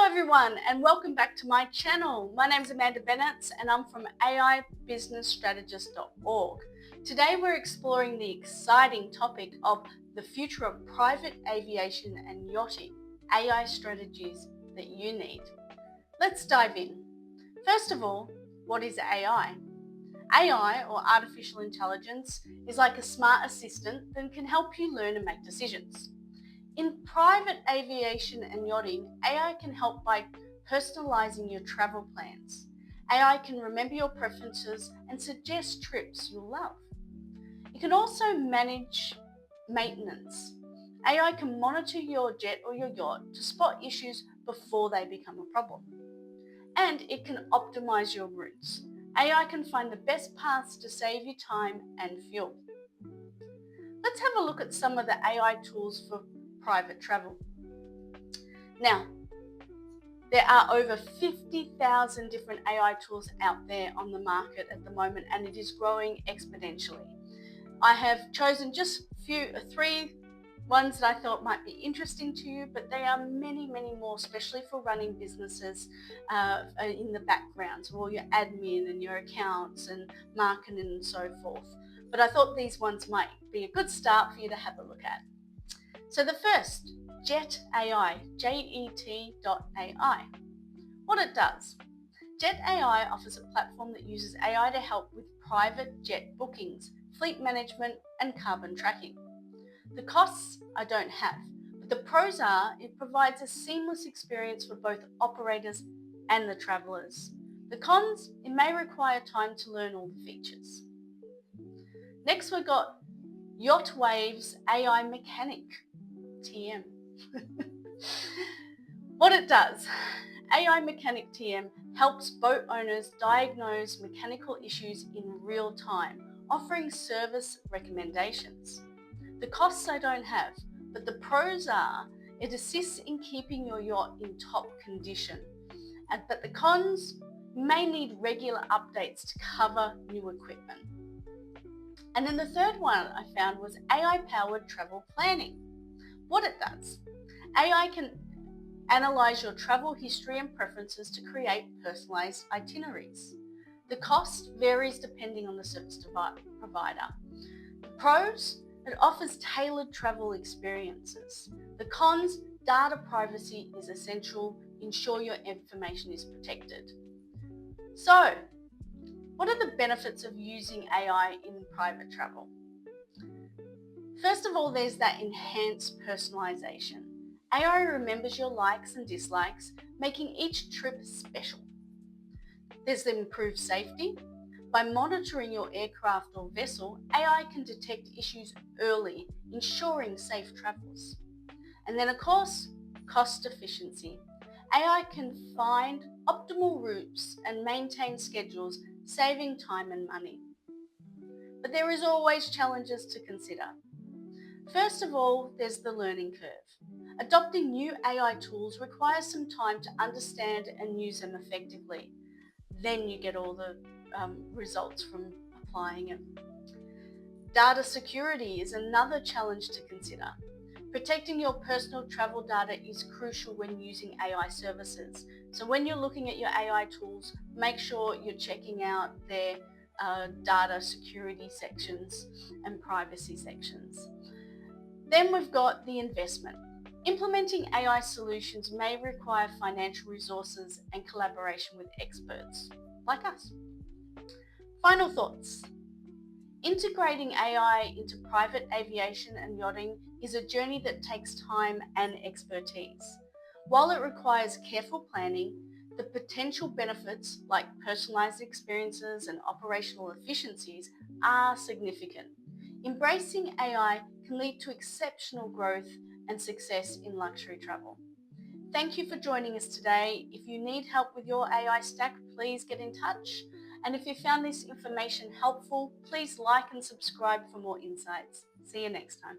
everyone, and welcome back to my channel. My name is Amanda Bennett and I'm from AIBusinessStrategist.org. Today we're exploring the exciting topic of the future of private aviation and yachting, AI strategies that you need. Let's dive in. First of all, what is AI? AI, or artificial intelligence, is like a smart assistant that can help you learn and make decisions. In private aviation and yachting, AI can help by personalizing your travel plans. AI can remember your preferences and suggest trips you'll love. It can also manage maintenance. AI can monitor your jet or your yacht to spot issues before they become a problem. And it can optimize your routes. AI can find the best paths to save you time and fuel. Let's have a look at some of the AI tools for private travel. Now, there are over 50,000 different AI tools out there on the market at the moment, and it is growing exponentially. I have chosen just three ones that I thought might be interesting to you, but there are many more, especially for running businesses in the background, so all your admin and your accounts and marketing and so forth. But I thought these ones might be a good start for you to have a look at. So the first, Jet AI, JET.ai. What it does. Jet AI offers a platform that uses AI to help with private jet bookings, fleet management, and carbon tracking. The costs I don't have, but the pros are it provides a seamless experience for both operators and the travellers. The cons, it may require time to learn all the features. Next we've got Yacht Waves AI Mechanic, TM. What it does, AI Mechanic TM helps boat owners diagnose mechanical issues in real time, offering service recommendations. The costs I don't have, but the pros are it assists in keeping your yacht in top condition. But the cons, you may need regular updates to cover new equipment. And then the third one I found was AI-powered travel planning. What it does, AI can analyze your travel history and preferences to create personalized itineraries. The cost varies depending on the service provider. The pros, it offers tailored travel experiences. The cons, data privacy is essential. Ensure your information is protected. So, what are the benefits of using AI in private travel? First of all, there's that enhanced personalization. AI remembers your likes and dislikes, making each trip special. There's the improved safety. By monitoring your aircraft or vessel, AI can detect issues early, ensuring safe travels. And then of course, cost efficiency. AI can find optimal routes and maintain schedules, saving time and money. But there is always challenges to consider. First of all, there's the learning curve. Adopting new AI tools requires some time to understand and use them effectively. Then you get all the results from applying it. Data security is another challenge to consider. Protecting your personal travel data is crucial when using AI services. So when you're looking at your AI tools, make sure you're checking out their data security sections and privacy sections. Then we've got the investment. Implementing AI solutions may require financial resources and collaboration with experts like us. Final thoughts. Integrating AI into private aviation and yachting is a journey that takes time and expertise. While it requires careful planning, the potential benefits like personalized experiences and operational efficiencies are significant. Embracing AI can lead to exceptional growth and success in luxury travel. Thank you for joining us today. If you need help with your AI stack, please get in touch. And if you found this information helpful, please like and subscribe for more insights. See you next time.